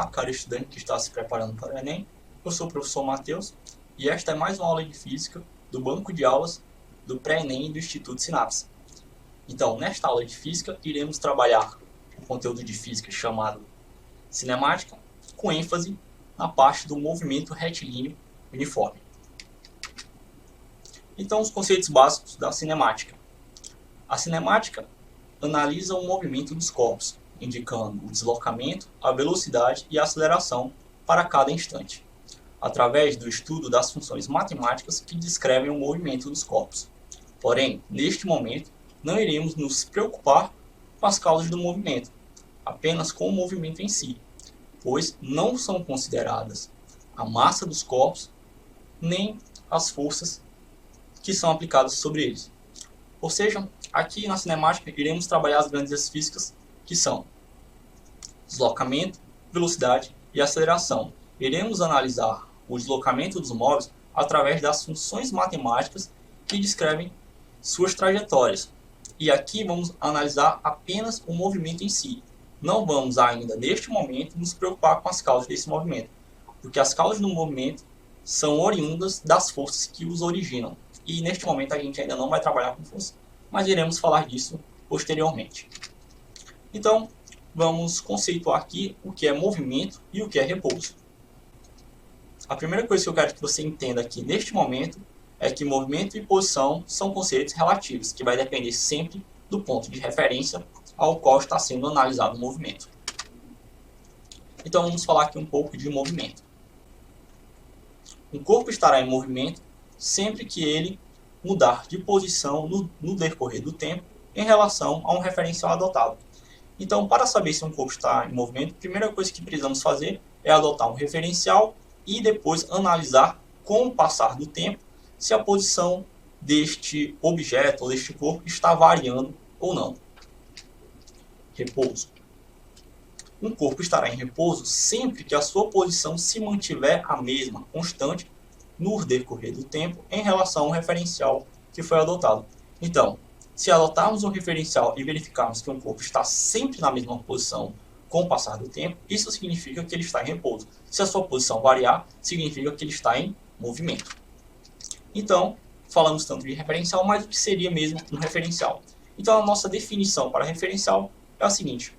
Olá, caro estudante que está se preparando para o Enem. Eu sou o professor Matheus e esta é mais uma aula de Física do banco de aulas do Pré-ENEM e do Instituto Sinapse. Então, nesta aula de Física, iremos trabalhar o conteúdo de Física chamado Cinemática, com ênfase na parte do movimento retilíneo uniforme. Então, os conceitos básicos da cinemática. A cinemática analisa o movimento dos corpos, indicando o deslocamento, a velocidade e a aceleração para cada instante, através do estudo das funções matemáticas que descrevem o movimento dos corpos. Porém, neste momento, não iremos nos preocupar com as causas do movimento, apenas com o movimento em si, pois não são consideradas a massa dos corpos nem as forças que são aplicadas sobre eles. Ou seja, aqui na cinemática iremos trabalhar as grandezas físicas que são deslocamento, velocidade e aceleração. Iremos analisar o deslocamento dos móveis através das funções matemáticas que descrevem suas trajetórias. E aqui vamos analisar apenas o movimento em si. Não vamos ainda, neste momento, nos preocupar com as causas desse movimento, porque as causas do movimento são oriundas das forças que os originam. E neste momento a gente ainda não vai trabalhar com força, mas iremos falar disso posteriormente. Então, vamos conceituar aqui o que é movimento e o que é repouso. A primeira coisa que eu quero que você entenda aqui neste momento é que movimento e posição são conceitos relativos, que vai depender sempre do ponto de referência ao qual está sendo analisado o movimento. Então vamos falar aqui um pouco de movimento. Um corpo estará em movimento sempre que ele mudar de posição no decorrer do tempo em relação a um referencial adotado. Então, para saber se um corpo está em movimento, a primeira coisa que precisamos fazer é adotar um referencial e depois analisar, com o passar do tempo, se a posição deste objeto ou deste corpo está variando ou não. Repouso. Um corpo estará em repouso sempre que a sua posição se mantiver a mesma, constante, no decorrer do tempo em relação ao referencial que foi adotado. Então, se adotarmos um referencial e verificarmos que um corpo está sempre na mesma posição com o passar do tempo, isso significa que ele está em repouso. Se a sua posição variar, significa que ele está em movimento. Então, falamos tanto de referencial, mas o que seria mesmo um referencial? Então, a nossa definição para referencial é a seguinte: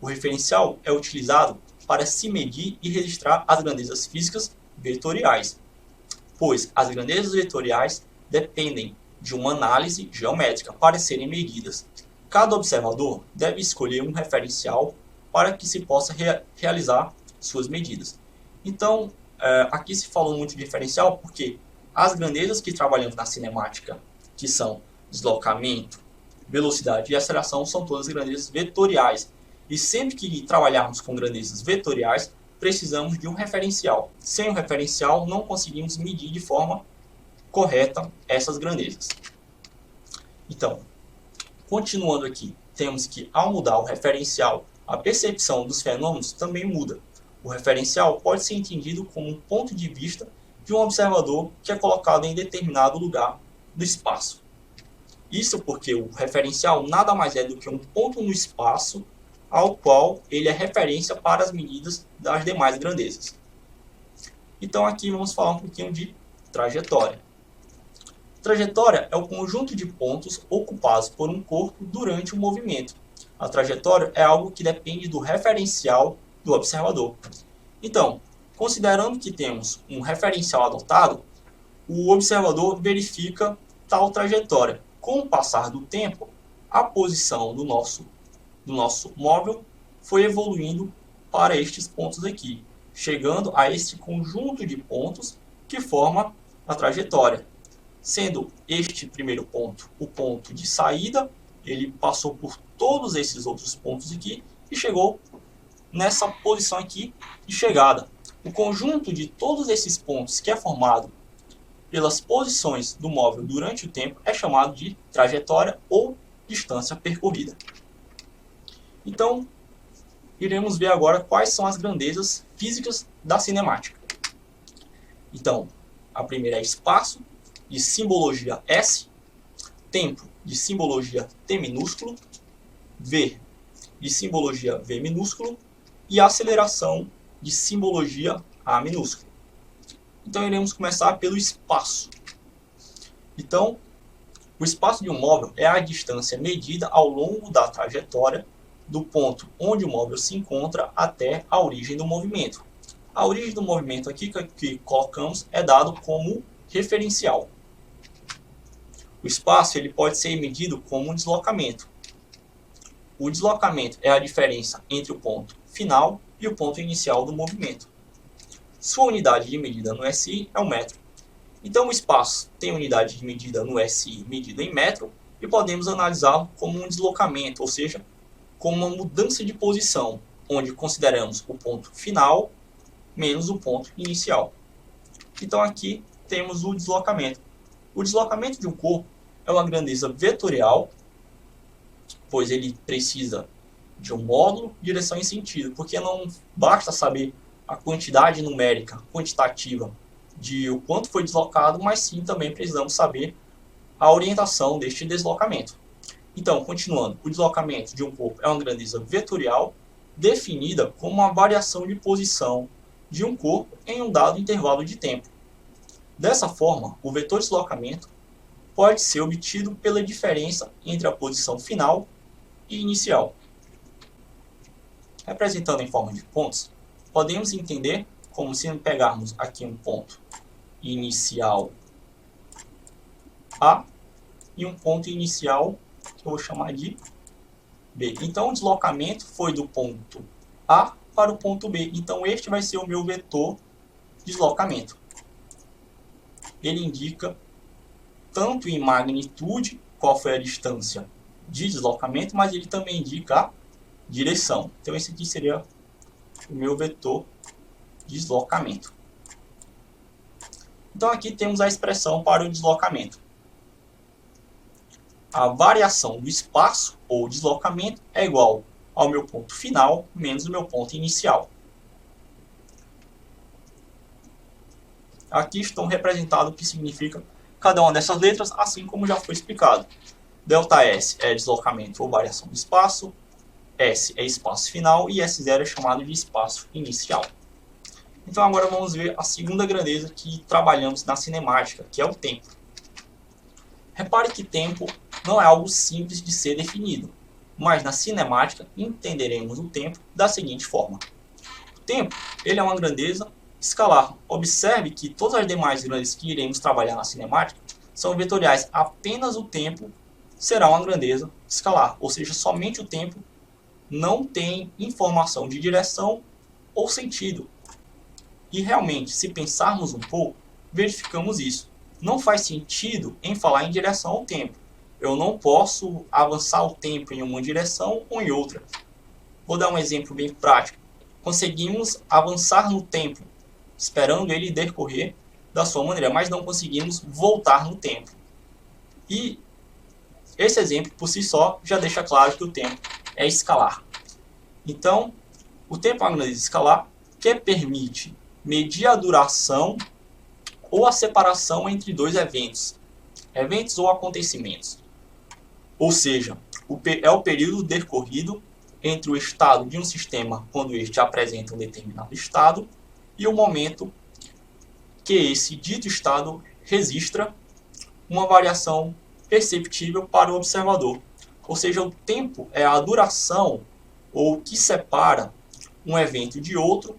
o referencial é utilizado para se medir e registrar as grandezas físicas vetoriais, pois as grandezas vetoriais dependem de uma análise geométrica para serem medidas. Cada observador deve escolher um referencial para que se possa realizar suas medidas. Então, aqui se falou muito de referencial porque as grandezas que trabalhamos na cinemática, que são deslocamento, velocidade e aceleração, são todas grandezas vetoriais. E sempre que trabalharmos com grandezas vetoriais, precisamos de um referencial. Sem um referencial, não conseguimos medir de forma correta essas grandezas. Então, continuando aqui, temos que ao mudar o referencial, a percepção dos fenômenos também muda. O referencial pode ser entendido como um ponto de vista de um observador que é colocado em determinado lugar do espaço. Isso porque o referencial nada mais é do que um ponto no espaço ao qual ele é referência para as medidas das demais grandezas. Então aqui vamos falar um pouquinho de trajetória. Trajetória é o conjunto de pontos ocupados por um corpo durante o movimento. A trajetória é algo que depende do referencial do observador. Então, considerando que temos um referencial adotado, o observador verifica tal trajetória. Com o passar do tempo, a posição do nosso móvel foi evoluindo para estes pontos aqui, chegando a este conjunto de pontos que forma a trajetória. Sendo este primeiro ponto o ponto de saída, ele passou por todos esses outros pontos aqui e chegou nessa posição aqui de chegada. O conjunto de todos esses pontos que é formado pelas posições do móvel durante o tempo é chamado de trajetória ou distância percorrida. Então, iremos ver agora quais são as grandezas físicas da cinemática. Então, a primeira é espaço, de simbologia S, tempo, de simbologia T minúsculo, V, de simbologia V minúsculo, e aceleração de simbologia A minúscula. Então iremos começar pelo espaço. Então, o espaço de um móvel é a distância medida ao longo da trajetória do ponto onde o móvel se encontra até a origem do movimento. A origem do movimento aqui que colocamos é dado como referencial. O espaço ele pode ser medido como um deslocamento. O deslocamento é a diferença entre o ponto final e o ponto inicial do movimento. Sua unidade de medida no SI é o metro. Então o espaço tem unidade de medida no SI medido em metro e podemos analisá-lo como um deslocamento, ou seja, como uma mudança de posição, onde consideramos o ponto final menos o ponto inicial. Então aqui temos o deslocamento. O deslocamento de um corpo é uma grandeza vetorial, pois ele precisa de um módulo, direção e sentido, porque não basta saber a quantidade numérica, quantitativa, de o quanto foi deslocado, mas sim também precisamos saber a orientação deste deslocamento. Então, continuando, o deslocamento de um corpo é uma grandeza vetorial, definida como uma variação de posição de um corpo em um dado intervalo de tempo. Dessa forma, o vetor deslocamento pode ser obtido pela diferença entre a posição final e inicial. Representando em forma de pontos, podemos entender como se pegarmos aqui um ponto inicial A e um ponto inicial que eu vou chamar de B. Então o deslocamento foi do ponto A para o ponto B. Então este vai ser o meu vetor deslocamento. Ele indica tanto em magnitude qual foi a distância de deslocamento, mas ele também indica a direção. Então esse aqui seria o meu vetor deslocamento. Então aqui temos a expressão para o deslocamento. A variação do espaço ou deslocamento é igual ao meu ponto final menos o meu ponto inicial. Aqui estão representados o que significa cada uma dessas letras, assim como já foi explicado. ΔS é deslocamento ou variação do espaço, S é espaço final e S0 é chamado de espaço inicial. Então agora vamos ver a segunda grandeza que trabalhamos na cinemática, que é o tempo. Repare que tempo não é algo simples de ser definido, mas na cinemática entenderemos o tempo da seguinte forma. O tempo ele é uma grandeza escalar. Observe que todas as demais grandezas que iremos trabalhar na cinemática são vetoriais. Apenas o tempo será uma grandeza escalar, ou seja, somente o tempo não tem informação de direção ou sentido. E realmente, se pensarmos um pouco, verificamos isso. Não faz sentido em falar em direção ao tempo. Eu não posso avançar o tempo em uma direção ou em outra. Vou dar um exemplo bem prático. Conseguimos avançar no tempo, esperando ele decorrer da sua maneira, mas não conseguimos voltar no tempo. E esse exemplo, por si só, já deixa claro que o tempo é escalar. Então, o tempo é uma grandeza escalar que permite medir a duração ou a separação entre dois eventos ou acontecimentos. Ou seja, é o período decorrido entre o estado de um sistema quando este apresenta um determinado estado e o momento que esse dito estado registra uma variação perceptível para o observador. Ou seja, o tempo é a duração ou o que separa um evento de outro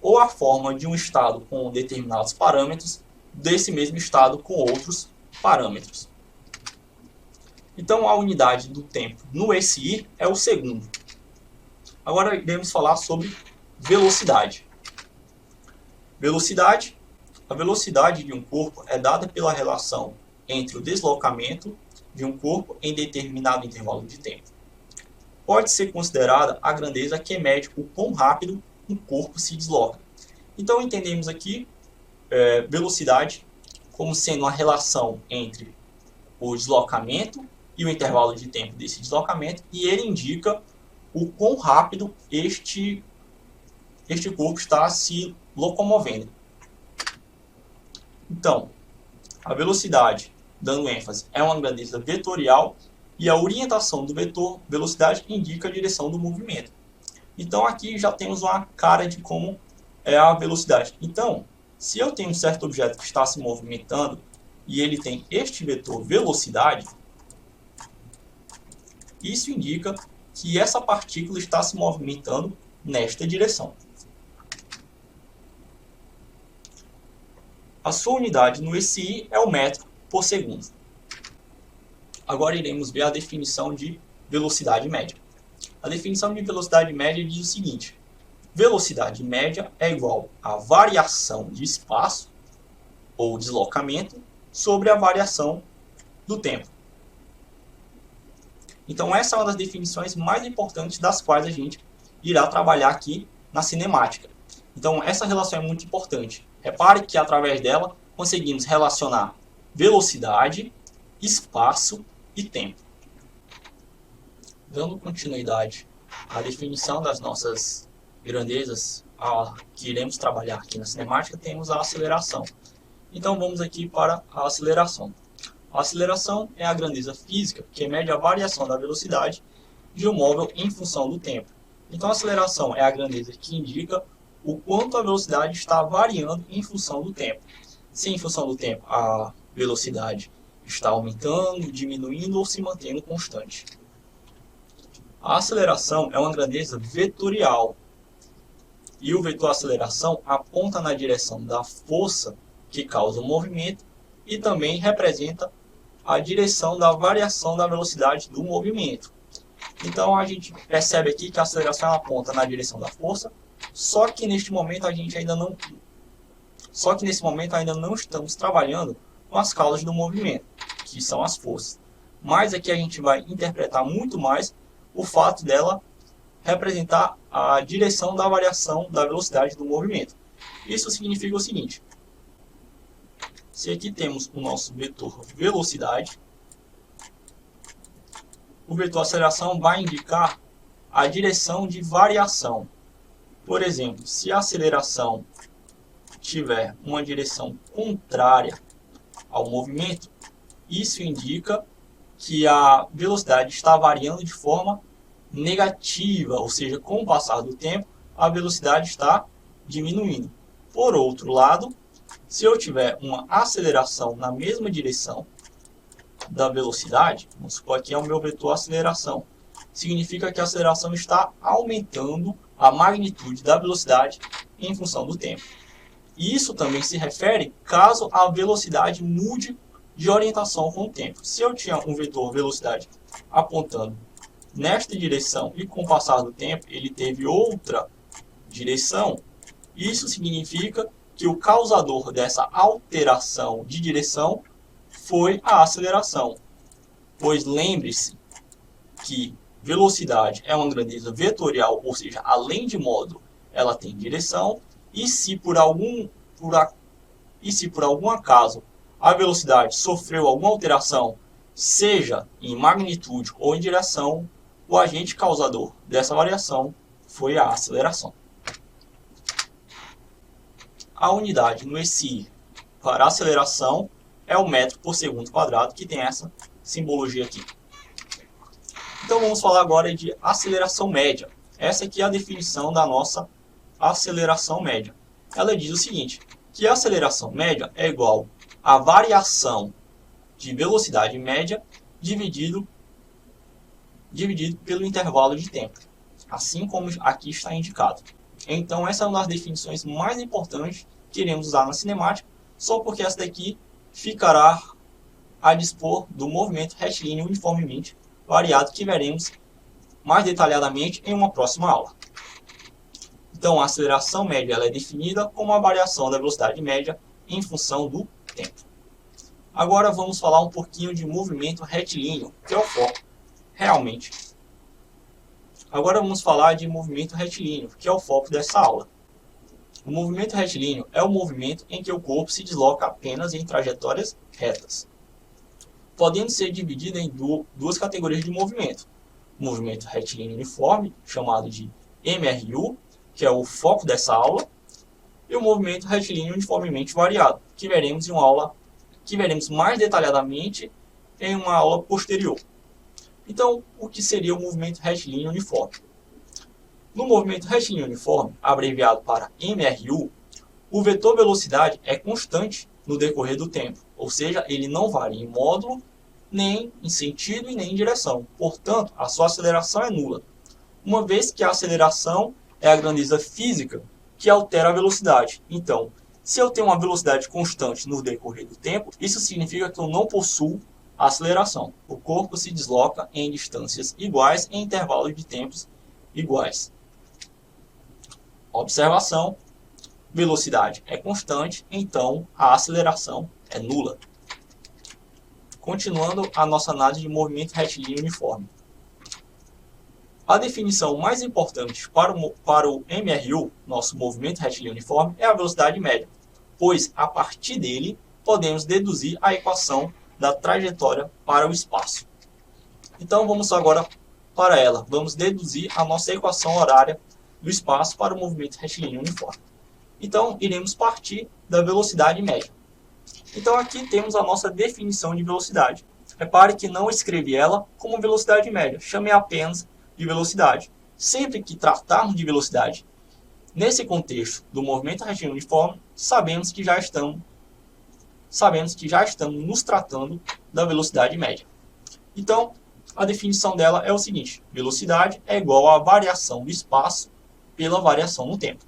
ou a forma de um estado com determinados parâmetros desse mesmo estado com outros parâmetros. Então a unidade do tempo no SI é o segundo. Agora iremos falar sobre velocidade. A velocidade de um corpo é dada pela relação entre o deslocamento de um corpo em determinado intervalo de tempo. Pode ser considerada a grandeza que mede o quão rápido um corpo se desloca. Então entendemos aqui velocidade como sendo uma relação entre o deslocamento e o intervalo de tempo desse deslocamento, e ele indica o quão rápido este corpo está se locomovendo. Então, a velocidade, dando ênfase, é uma grandeza vetorial e a orientação do vetor velocidade indica a direção do movimento. Então aqui já temos uma cara de como é a velocidade. Então, se eu tenho um certo objeto que está se movimentando e ele tem este vetor velocidade, isso indica que essa partícula está se movimentando nesta direção. A sua unidade no SI é o metro por segundo. Agora iremos ver a definição de velocidade média. A definição de velocidade média diz o seguinte: velocidade média é igual à variação de espaço ou deslocamento sobre a variação do tempo. Então essa é uma das definições mais importantes das quais a gente irá trabalhar aqui na cinemática. Então essa relação é muito importante. Repare que através dela conseguimos relacionar velocidade, espaço e tempo. Dando continuidade à definição das nossas grandezas que iremos trabalhar aqui na cinemática, temos a aceleração. Então vamos aqui para a aceleração. A aceleração é a grandeza física que mede a variação da velocidade de um móvel em função do tempo. Então a aceleração é a grandeza que indica o quanto a velocidade está variando em função do tempo. Se em função do tempo a velocidade está aumentando, diminuindo ou se mantendo constante. A aceleração é uma grandeza vetorial. E o vetor aceleração aponta na direção da força que causa o movimento e também representa a direção da variação da velocidade do movimento. Então a gente percebe aqui que a aceleração aponta na direção da força, só que neste momento ainda não estamos trabalhando com as causas do movimento, que são as forças. Mas aqui a gente vai interpretar muito mais o fato dela representar a direção da variação da velocidade do movimento. Isso significa o seguinte: se aqui temos o nosso vetor velocidade, o vetor aceleração vai indicar a direção de variação. Por exemplo, se a aceleração tiver uma direção contrária ao movimento, isso indica que a velocidade está variando de forma negativa, ou seja, com o passar do tempo, a velocidade está diminuindo. Por outro lado, se eu tiver uma aceleração na mesma direção da velocidade, vamos supor aqui é o meu vetor aceleração, significa que a aceleração está aumentando a magnitude da velocidade em função do tempo. E isso também se refere caso a velocidade mude de orientação com o tempo. Se eu tinha um vetor velocidade apontando nesta direção e com o passar do tempo ele teve outra direção, isso significa que o causador dessa alteração de direção foi a aceleração. Pois lembre-se que velocidade é uma grandeza vetorial, ou seja, além de módulo, ela tem direção, e se por algum acaso a velocidade sofreu alguma alteração, seja em magnitude ou em direção, o agente causador dessa variação foi a aceleração. A unidade no SI para aceleração é o metro por segundo quadrado, que tem essa simbologia aqui. Então vamos falar agora de aceleração média. Essa aqui é a definição da nossa aceleração média. Ela diz o seguinte, que a aceleração média é igual à variação de velocidade média dividido pelo intervalo de tempo, assim como aqui está indicado. Então essa é uma das definições mais importantes que iremos usar na cinemática, só porque essa daqui ficará a dispor do movimento retilíneo uniformemente variado, que veremos mais detalhadamente em uma próxima aula. Então a aceleração média ela é definida como a variação da velocidade média em função do tempo. Agora vamos falar um pouquinho de movimento retilíneo, que é o foco realmente. Agora vamos falar de movimento retilíneo, que é o foco dessa aula. O movimento retilíneo é o movimento em que o corpo se desloca apenas em trajetórias retas, podendo ser dividido em duas categorias de movimento. O movimento retilíneo uniforme, chamado de MRU, que é o foco dessa aula, e o movimento retilíneo uniformemente variado, que veremos mais detalhadamente em uma aula posterior. Então, o que seria o movimento retilíneo uniforme? No movimento retilíneo uniforme, abreviado para MRU, o vetor velocidade é constante no decorrer do tempo, ou seja, ele não varia em módulo, nem em sentido e nem em direção. Portanto, a sua aceleração é nula, uma vez que a aceleração é a grandeza física que altera a velocidade. Então, se eu tenho uma velocidade constante no decorrer do tempo, isso significa que eu não possuo aceleração. O corpo se desloca em distâncias iguais em intervalos de tempos iguais. Observação: velocidade é constante, então a aceleração é nula. Continuando a nossa análise de movimento retilíneo uniforme. A definição mais importante para o MRU, nosso movimento retilíneo uniforme, é a velocidade média, pois a partir dele podemos deduzir a equação da trajetória para o espaço. Então vamos agora para ela. Vamos deduzir a nossa equação horária do espaço para o movimento retilíneo uniforme. Então iremos partir da velocidade média. Então aqui temos a nossa definição de velocidade. Repare que não escrevi ela como velocidade média, chamei apenas de velocidade. Sempre que tratarmos de velocidade nesse contexto do movimento retilíneo uniforme, sabemos que já estamos nos tratando da velocidade média. Então, a definição dela é o seguinte: velocidade é igual à variação do espaço pela variação no tempo.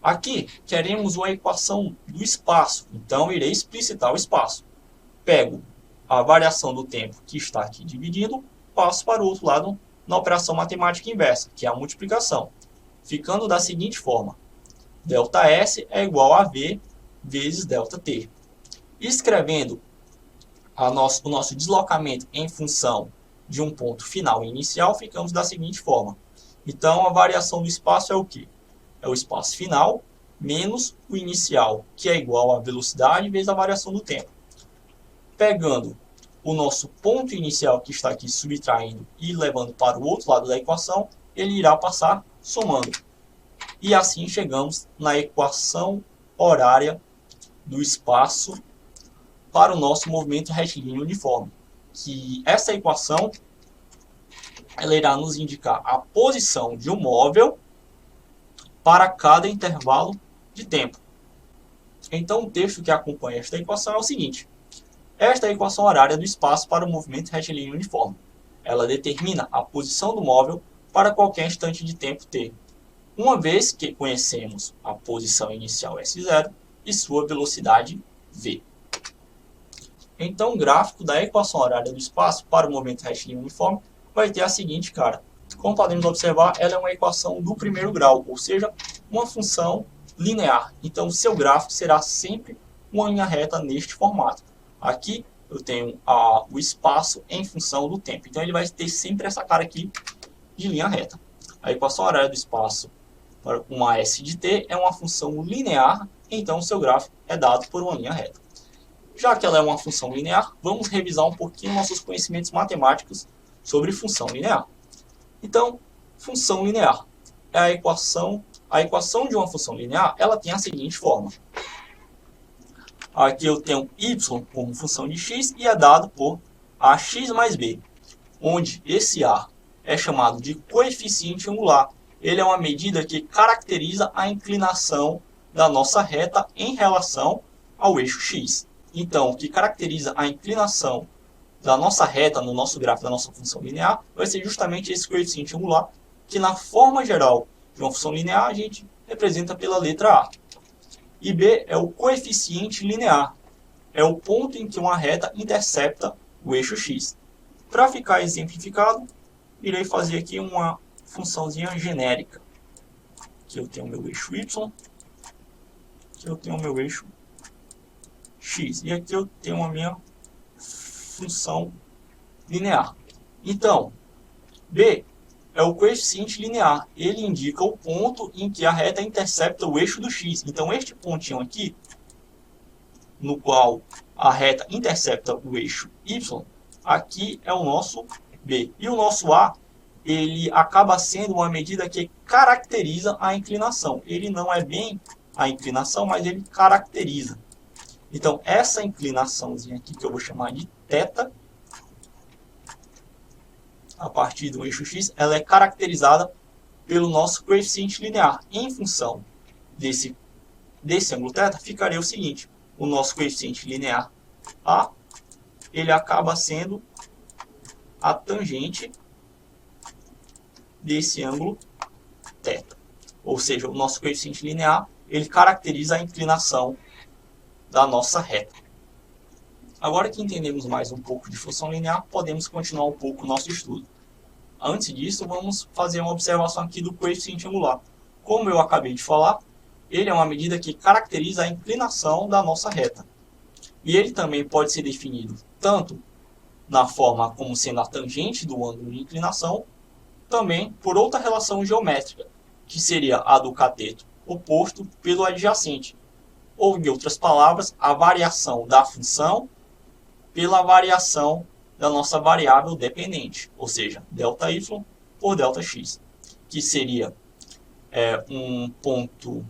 Aqui, queremos uma equação do espaço, então irei explicitar o espaço. Pego a variação do tempo que está aqui dividido, passo para o outro lado na operação matemática inversa, que é a multiplicação, ficando da seguinte forma: ΔS é igual a V vezes ΔT. Escrevendo o nosso deslocamento em função de um ponto final e inicial, ficamos da seguinte forma. Então, a variação do espaço é o quê? É o espaço final menos o inicial, que é igual à velocidade vezes a variação do tempo. Pegando o nosso ponto inicial que está aqui subtraindo e levando para o outro lado da equação, ele irá passar somando. E assim chegamos na equação horária do espaço para o nosso movimento retilíneo uniforme. Que essa equação ela irá nos indicar a posição de um móvel para cada intervalo de tempo. Então o texto que acompanha esta equação é o seguinte: esta é a equação horária do espaço para o movimento retilíneo uniforme. Ela determina a posição do móvel para qualquer instante de tempo t, uma vez que conhecemos a posição inicial S0 e sua velocidade v. Então o gráfico da equação horária do espaço para o movimento retilíneo uniforme vai ter a seguinte cara. Como podemos observar, ela é uma equação do primeiro grau, ou seja, uma função linear. Então o seu gráfico será sempre uma linha reta neste formato. Aqui eu tenho o espaço em função do tempo. Então ele vai ter sempre essa cara aqui de linha reta. A equação horária do espaço para uma S de t é uma função linear, então o seu gráfico é dado por uma linha reta. Já que ela é uma função linear, vamos revisar um pouquinho nossos conhecimentos matemáticos sobre função linear. Então, função linear é a equação de uma função linear, ela tem a seguinte forma. Aqui eu tenho y como função de x e é dado por ax mais b, onde esse a é chamado de coeficiente angular. Ele é uma medida que caracteriza a inclinação da nossa reta em relação ao eixo x. Então, o que caracteriza a inclinação da nossa reta no nosso gráfico da nossa função linear vai ser justamente esse coeficiente angular, que na forma geral de uma função linear a gente representa pela letra A. E B é o coeficiente linear, é o ponto em que uma reta intercepta o eixo x. Para ficar exemplificado, irei fazer aqui uma funçãozinha genérica. Aqui eu tenho o meu eixo y, aqui eu tenho o meu eixo x, e aqui eu tenho a minha função linear. Então, B é o coeficiente linear. Ele indica o ponto em que a reta intercepta o eixo do x. Então, este pontinho aqui, no qual a reta intercepta o eixo y, aqui é o nosso B. E o nosso A, ele acaba sendo uma medida que caracteriza a inclinação. Ele não é bem a inclinação, mas ele caracteriza. Então, essa inclinaçãozinha aqui, que eu vou chamar de θ, a partir do eixo x, ela é caracterizada pelo nosso coeficiente linear. Em função desse ângulo θ, ficaria o seguinte: o nosso coeficiente linear A, ele acaba sendo a tangente desse ângulo θ. Ou seja, o nosso coeficiente linear, ele caracteriza a inclinação da nossa reta. Agora que entendemos mais um pouco de função linear, podemos continuar um pouco o nosso estudo. Antes disso, vamos fazer uma observação aqui do coeficiente angular. Como eu acabei de falar, ele é uma medida que caracteriza a inclinação da nossa reta. E ele também pode ser definido tanto na forma como sendo a tangente do ângulo de inclinação, também por outra relação geométrica, que seria a do cateto oposto pelo adjacente, ou, em outras palavras, a variação da função pela variação da nossa variável dependente, ou seja, ΔY por ΔX, que seria um ponto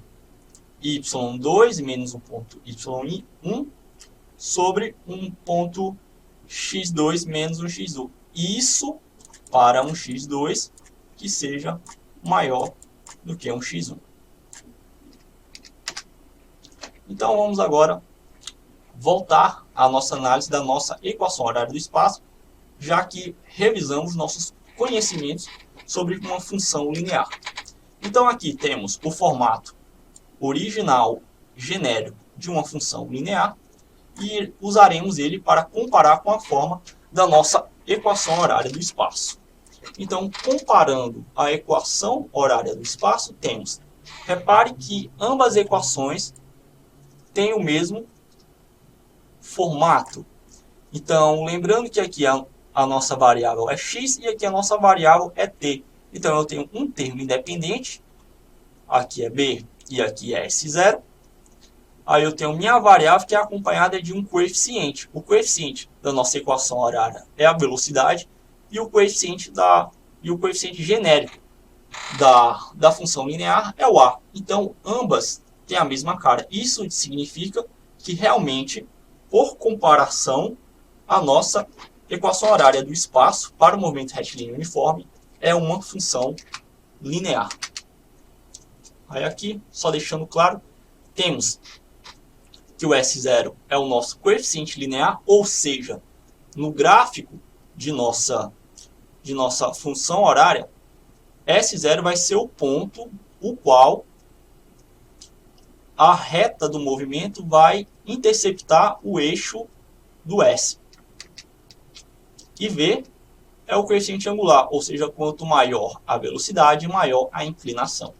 y2 menos um ponto y1 sobre um ponto x2 menos um x1. Isso para um x2 que seja maior do que um x1. Então vamos agora voltar à nossa análise da nossa equação horária do espaço, já que revisamos nossos conhecimentos sobre uma função linear. Então aqui temos o formato original genérico de uma função linear e usaremos ele para comparar com a forma da nossa equação horária do espaço. Então, comparando a equação horária do espaço, temos, repare que ambas as equações têm o mesmo formato. Então, lembrando que aqui a nossa variável é x e aqui a nossa variável é t. Então, eu tenho um termo independente, aqui é b e aqui é S0. Aí eu tenho minha variável que é acompanhada de um coeficiente. O coeficiente da nossa equação horária é a velocidade e o coeficiente genérico da função linear é o a. Então, ambas têm a mesma cara. Isso significa que realmente, por comparação, a nossa equação horária do espaço para o movimento retilíneo uniforme é uma função linear. Aí aqui, só deixando claro, temos que o S0 é o nosso coeficiente linear, ou seja, no gráfico de nossa função horária, S0 vai ser o ponto o qual a reta do movimento vai interceptar o eixo do S. E V é o coeficiente angular, ou seja, quanto maior a velocidade, maior a inclinação.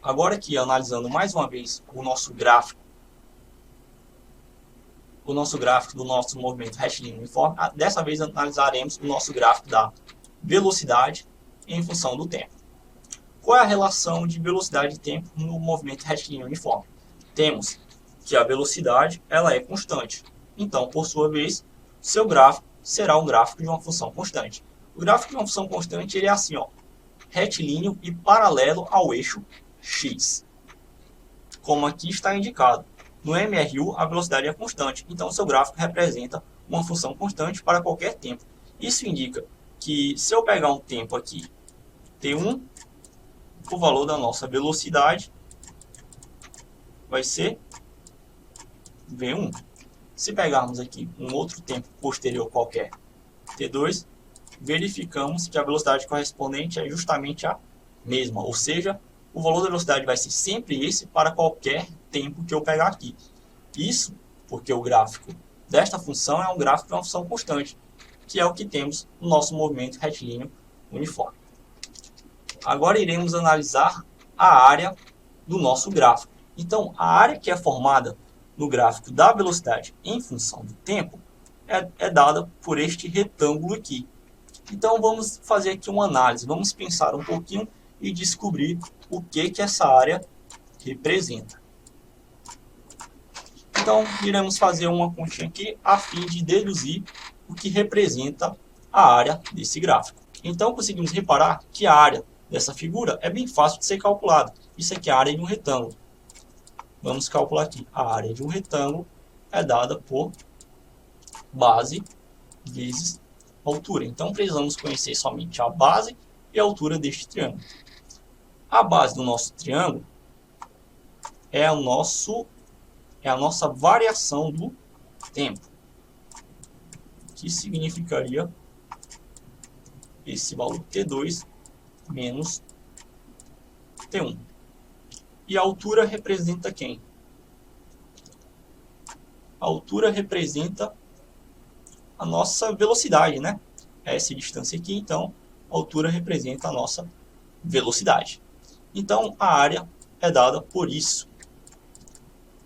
Agora aqui, analisando mais uma vez o nosso gráfico do nosso movimento retilíneo uniforme, dessa vez analisaremos o nosso gráfico da velocidade em função do tempo. Qual é a relação de velocidade e tempo no movimento retilíneo uniforme? Temos que a velocidade ela é constante. Então, por sua vez, seu gráfico será um gráfico de uma função constante. O gráfico de uma função constante ele é assim, ó, retilíneo e paralelo ao eixo x. Como aqui está indicado. No MRU, a velocidade é constante, então seu gráfico representa uma função constante para qualquer tempo. Isso indica que se eu pegar um tempo aqui, T1, o valor da nossa velocidade vai ser V1. Se pegarmos aqui um outro tempo posterior qualquer, T2, verificamos que a velocidade correspondente é justamente a mesma, ou seja, o valor da velocidade vai ser sempre esse para qualquer tempo que eu pegar aqui. Isso porque o gráfico desta função é um gráfico de uma função constante, que é o que temos no nosso movimento retilíneo uniforme. Agora iremos analisar a área do nosso gráfico. Então, a área que é formada no gráfico da velocidade em função do tempo é dada por este retângulo aqui. Então, vamos fazer aqui uma análise. Vamos pensar um pouquinho e descobrir o que essa área representa. Então, iremos fazer uma continha aqui a fim de deduzir o que representa a área desse gráfico. Então, conseguimos reparar que a área dessa figura é bem fácil de ser calculada. Isso aqui é a área de um retângulo. Vamos calcular aqui. A área de um retângulo é dada por base vezes altura. Então, precisamos conhecer somente a base e a altura deste triângulo. A base do nosso triângulo é a nossa variação do tempo, que significaria esse valor T2 menos T1. E a altura representa quem? A altura representa a nossa velocidade, né? Essa distância aqui, então, a altura representa a nossa velocidade. Então, a área é dada por isso.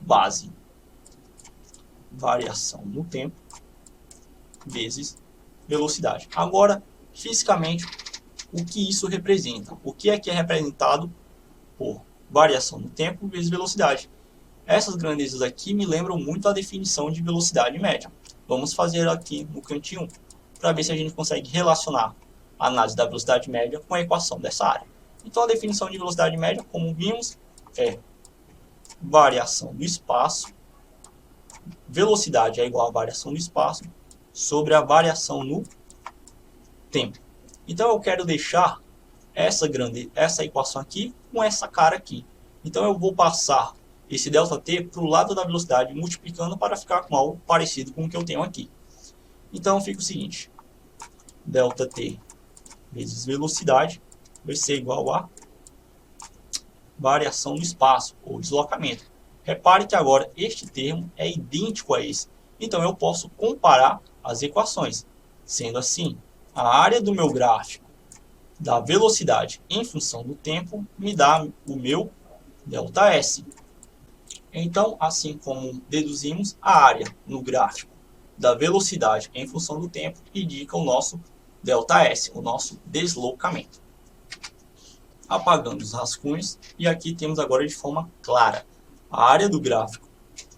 Base, variação no tempo, vezes velocidade. Agora, fisicamente, o que isso representa? O que é representado por variação no tempo vezes velocidade? Essas grandezas aqui me lembram muito a definição de velocidade média. Vamos fazer aqui no cantinho para ver se a gente consegue relacionar a análise da velocidade média com a equação dessa área. Então, a definição de velocidade média, como vimos, é variação do espaço. Velocidade é igual a variação do espaço sobre a variação no tempo. Então, eu quero deixar essa equação aqui com essa cara aqui. Então, eu vou passar esse ΔT para o lado da velocidade, multiplicando para ficar com algo parecido com o que eu tenho aqui. Então, fica o seguinte. ΔT vezes velocidade vai ser igual a variação do espaço, ou deslocamento. Repare que agora este termo é idêntico a esse. Então, eu posso comparar as equações. Sendo assim, a área do meu gráfico da velocidade em função do tempo me dá o meu ΔS. Então, assim como deduzimos, a área no gráfico da velocidade em função do tempo indica o nosso ΔS, o nosso deslocamento. Apagando os rascunhos, e aqui temos agora de forma clara. A área do gráfico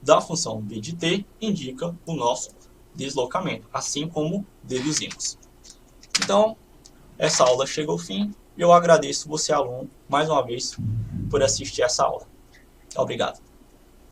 da função v de t indica o nosso deslocamento, assim como deduzimos. Então, essa aula chega ao fim e eu agradeço você, aluno, mais uma vez, por assistir essa aula. Obrigado.